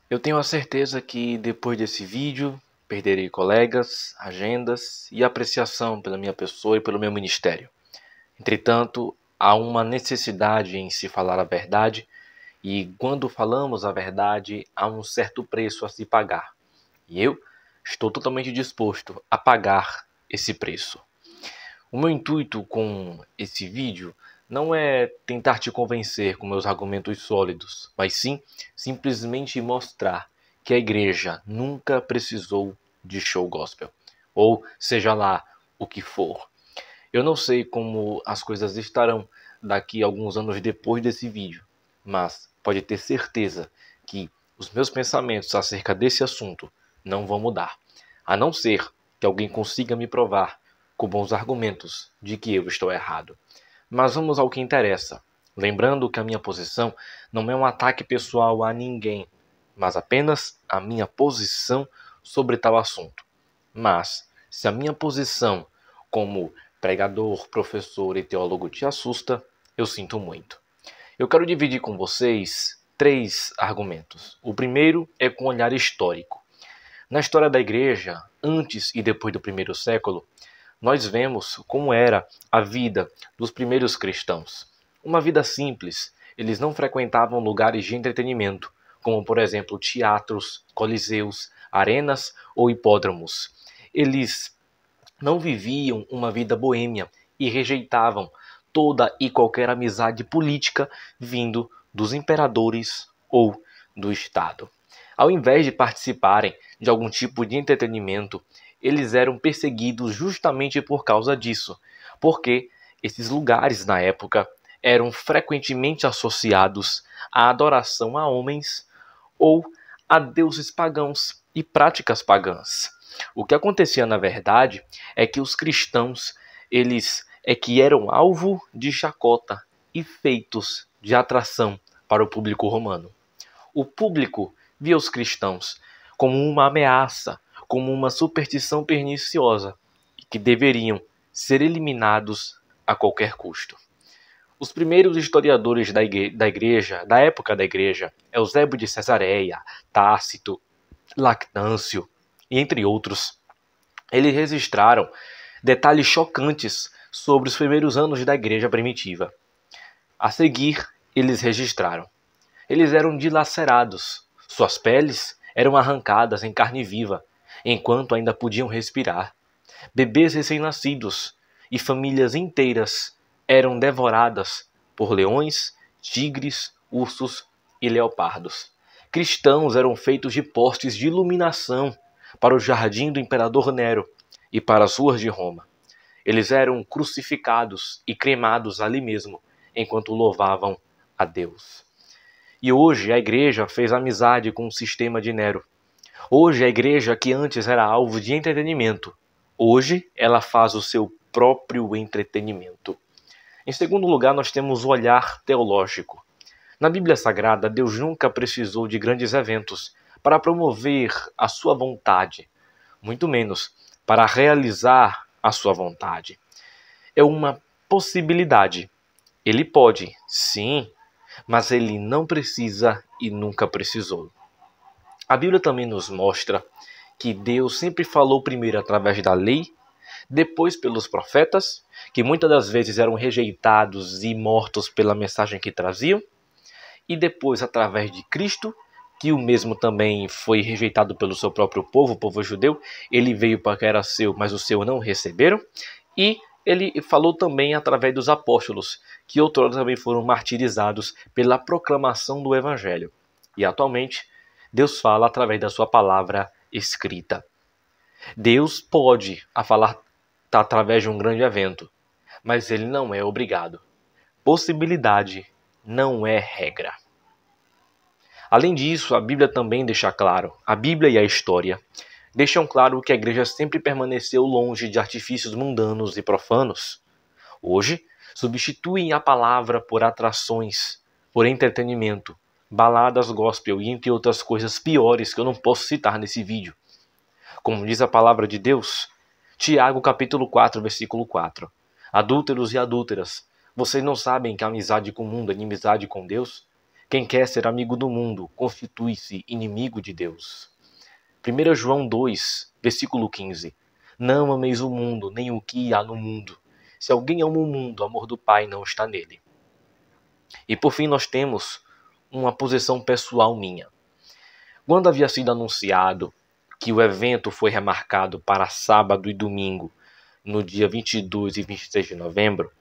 Eu tenho a certeza que depois desse vídeo perderei colegas, agendas e apreciação pela minha pessoa e pelo meu ministério. Entretanto, há uma necessidade em se falar a verdade e quando falamos a verdade, há um certo preço a se pagar. E eu estou totalmente disposto a pagar esse preço. O meu intuito com esse vídeo não é tentar te convencer com meus argumentos sólidos, mas sim simplesmente mostrar que a igreja nunca precisou de show gospel, ou seja lá o que for. Eu não sei como as coisas estarão daqui a alguns anos depois desse vídeo, mas pode ter certeza que os meus pensamentos acerca desse assunto não vão mudar, a não ser que alguém consiga me provar com bons argumentos de que eu estou errado. Mas vamos ao que interessa. Lembrando que a minha posição não é um ataque pessoal a ninguém, mas apenas a minha posição sobre tal assunto. Mas, se a minha posição como pregador, professor e teólogo te assusta, eu sinto muito. Eu quero dividir com vocês 3 argumentos. O primeiro é com um olhar histórico. Na história da igreja, antes e depois do primeiro século, nós vemos como era a vida dos primeiros cristãos. Uma vida simples. Eles não frequentavam lugares de entretenimento, como por exemplo teatros, coliseus, arenas ou hipódromos. Eles não viviam uma vida boêmia e rejeitavam toda e qualquer amizade política vindo dos imperadores ou do Estado. Ao invés de participarem de algum tipo de entretenimento, eles eram perseguidos justamente por causa disso, porque esses lugares na época eram frequentemente associados à adoração a homens ou a deuses pagãos e práticas pagãs. O que acontecia na verdade é que os cristãos, eles que eram alvo de chacota e feitos de atração para o público romano. O público via os cristãos como uma ameaça, como uma superstição perniciosa e que deveriam ser eliminados a qualquer custo. Os primeiros historiadores da igreja, da época da igreja, Eusébio de Cesareia, Tácito, Lactâncio e entre outros, eles registraram detalhes chocantes sobre os primeiros anos da igreja primitiva. A seguir, eles registraram: eles eram dilacerados, suas peles eram arrancadas em carne viva, enquanto ainda podiam respirar. Bebês recém-nascidos e famílias inteiras eram devoradas por leões, tigres, ursos e leopardos. Cristãos eram feitos de postes de iluminação para o jardim do imperador Nero e para as ruas de Roma. Eles eram crucificados e cremados ali mesmo, enquanto louvavam a Deus. E hoje a igreja fez amizade com o sistema de Nero. Hoje a igreja, que antes era alvo de entretenimento, hoje ela faz o seu próprio entretenimento. Em segundo lugar, nós temos o olhar teológico. Na Bíblia Sagrada, Deus nunca precisou de grandes eventos para promover a sua vontade, muito menos para realizar a sua vontade. É uma possibilidade. Ele pode, sim, mas ele não precisa e nunca precisou. A Bíblia também nos mostra que Deus sempre falou primeiro através da lei, depois pelos profetas, que muitas das vezes eram rejeitados e mortos pela mensagem que traziam, e depois através de Cristo, que o mesmo também foi rejeitado pelo seu próprio povo, o povo judeu. Ele veio para que era seu, mas o seu não receberam. E ele falou também através dos apóstolos, que outrora também foram martirizados pela proclamação do evangelho. E atualmente, Deus fala através da sua palavra escrita. Deus pode falar através de um grande evento, mas ele não é obrigado. Possibilidade não é regra. Além disso, a Bíblia também deixa claro, a Bíblia e a história deixam claro que a igreja sempre permaneceu longe de artifícios mundanos e profanos. Hoje, substituem a palavra por atrações, por entretenimento, baladas gospel e entre outras coisas piores que eu não posso citar nesse vídeo. Como diz a palavra de Deus, Tiago capítulo 4, versículo 4. Adúlteros e adúlteras, vocês não sabem que a amizade com o mundo é inimizade com Deus? Quem quer ser amigo do mundo constitui-se inimigo de Deus. 1 João 2, versículo 15. Não ameis o mundo, nem o que há no mundo. Se alguém ama o mundo, o amor do Pai não está nele. E por fim nós temos uma posição pessoal minha. Quando havia sido anunciado que o evento foi remarcado para sábado e domingo, no dia 22 e 26 de novembro,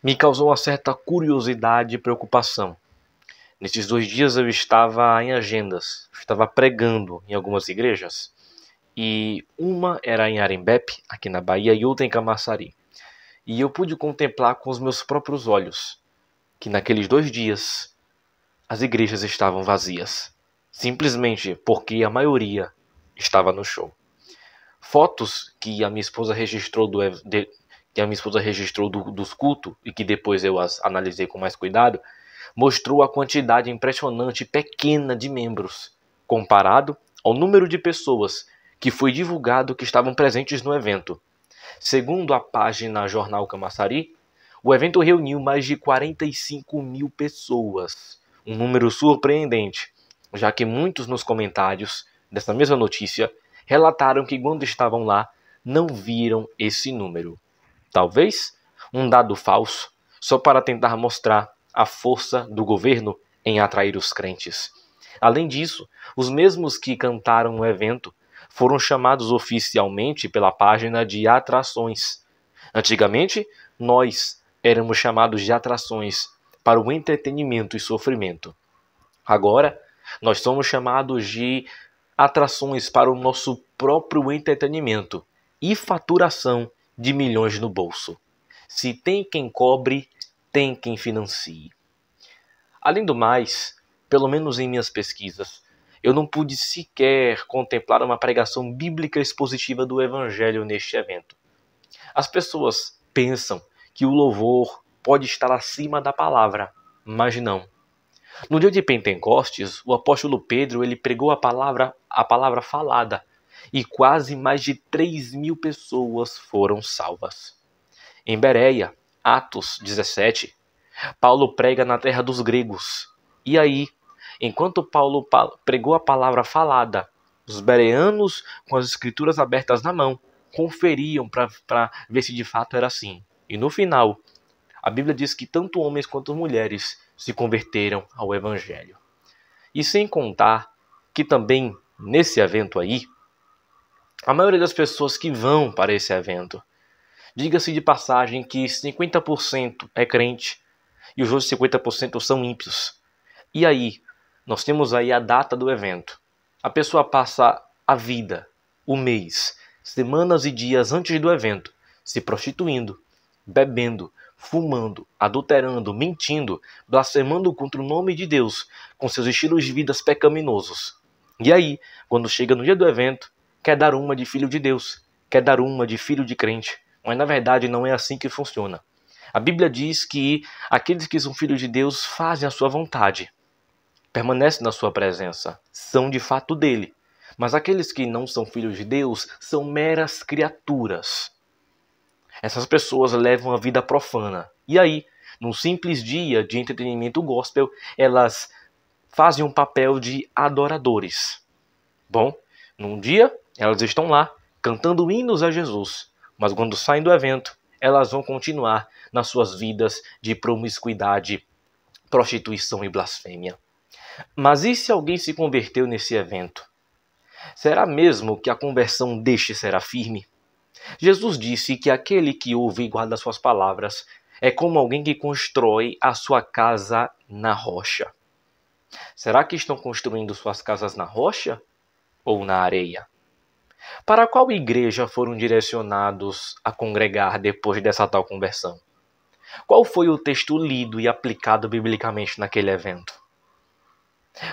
me causou uma certa curiosidade e preocupação. Nesses 2 dias eu estava em agendas, estava pregando em algumas igrejas, e uma era em Arembepe, aqui na Bahia, e outra em Camaçari. E eu pude contemplar com os meus próprios olhos que naqueles 2 dias as igrejas estavam vazias, simplesmente porque a maioria estava no show. Fotos que a minha esposa registrou dos cultos e que depois eu as analisei com mais cuidado, mostrou a quantidade impressionante pequena de membros, comparado ao número de pessoas que foi divulgado que estavam presentes no evento. Segundo a página Jornal Camaçari, o evento reuniu mais de 45 mil pessoas, um número surpreendente, já que muitos nos comentários dessa mesma notícia relataram que quando estavam lá não viram esse número. Talvez um dado falso, só para tentar mostrar a força do governo em atrair os crentes. Além disso, os mesmos que cantaram no evento foram chamados oficialmente pela página de atrações. Antigamente, nós éramos chamados de atrações para o entretenimento e sofrimento. Agora, nós somos chamados de atrações para o nosso próprio entretenimento e faturação de milhões no bolso. Se tem quem cobre, tem quem financie. Além do mais, pelo menos em minhas pesquisas, eu não pude sequer contemplar uma pregação bíblica expositiva do Evangelho neste evento. As pessoas pensam que o louvor pode estar acima da palavra, mas não. No dia de Pentecostes, o apóstolo Pedro ele pregou a palavra falada, e quase mais de 3.000 pessoas foram salvas. Em Bereia, Atos 17, Paulo prega na terra dos gregos. E aí, enquanto Paulo pregou a palavra falada, os bereanos, com as escrituras abertas na mão, conferiam para ver se de fato era assim. E no final, a Bíblia diz que tanto homens quanto mulheres se converteram ao Evangelho. E sem contar que também, nesse evento aí, a maioria das pessoas que vão para esse evento, diga-se de passagem que 50% é crente e os outros 50% são ímpios. E aí, nós temos aí a data do evento. A pessoa passa a vida, o mês, semanas e dias antes do evento, se prostituindo, bebendo, fumando, adulterando, mentindo, blasfemando contra o nome de Deus, com seus estilos de vidas pecaminosos. E aí, quando chega no dia do evento, quer dar uma de filho de Deus, quer dar uma de filho de crente. Mas na verdade não é assim que funciona. A Bíblia diz que aqueles que são filhos de Deus fazem a sua vontade, permanecem na sua presença, são de fato dele. Mas aqueles que não são filhos de Deus são meras criaturas. Essas pessoas levam a vida profana. E aí, num simples dia de entretenimento gospel, elas fazem um papel de adoradores. Bom, num dia, elas estão lá, cantando hinos a Jesus. Mas quando saem do evento, elas vão continuar nas suas vidas de promiscuidade, prostituição e blasfêmia. Mas e se alguém se converteu nesse evento? Será mesmo que a conversão deste será firme? Jesus disse que aquele que ouve e guarda suas palavras é como alguém que constrói a sua casa na rocha. Será que estão construindo suas casas na rocha ou na areia? Para qual igreja foram direcionados a congregar depois dessa tal conversão? Qual foi o texto lido e aplicado biblicamente naquele evento?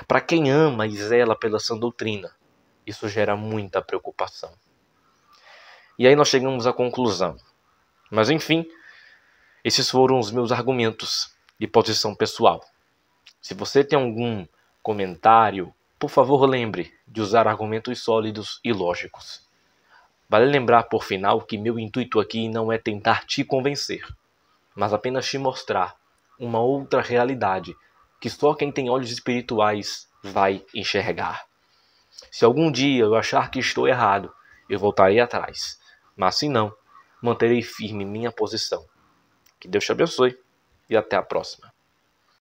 Para quem ama e zela pela sã doutrina, isso gera muita preocupação. E aí nós chegamos à conclusão. Mas enfim, esses foram os meus argumentos de posição pessoal. Se você tem algum comentário, por favor lembre de usar argumentos sólidos e lógicos. Vale lembrar, por final, que meu intuito aqui não é tentar te convencer, mas apenas te mostrar uma outra realidade que só quem tem olhos espirituais vai enxergar. Se algum dia eu achar que estou errado, eu voltarei atrás. Mas se não, manterei firme minha posição. Que Deus te abençoe e até a próxima.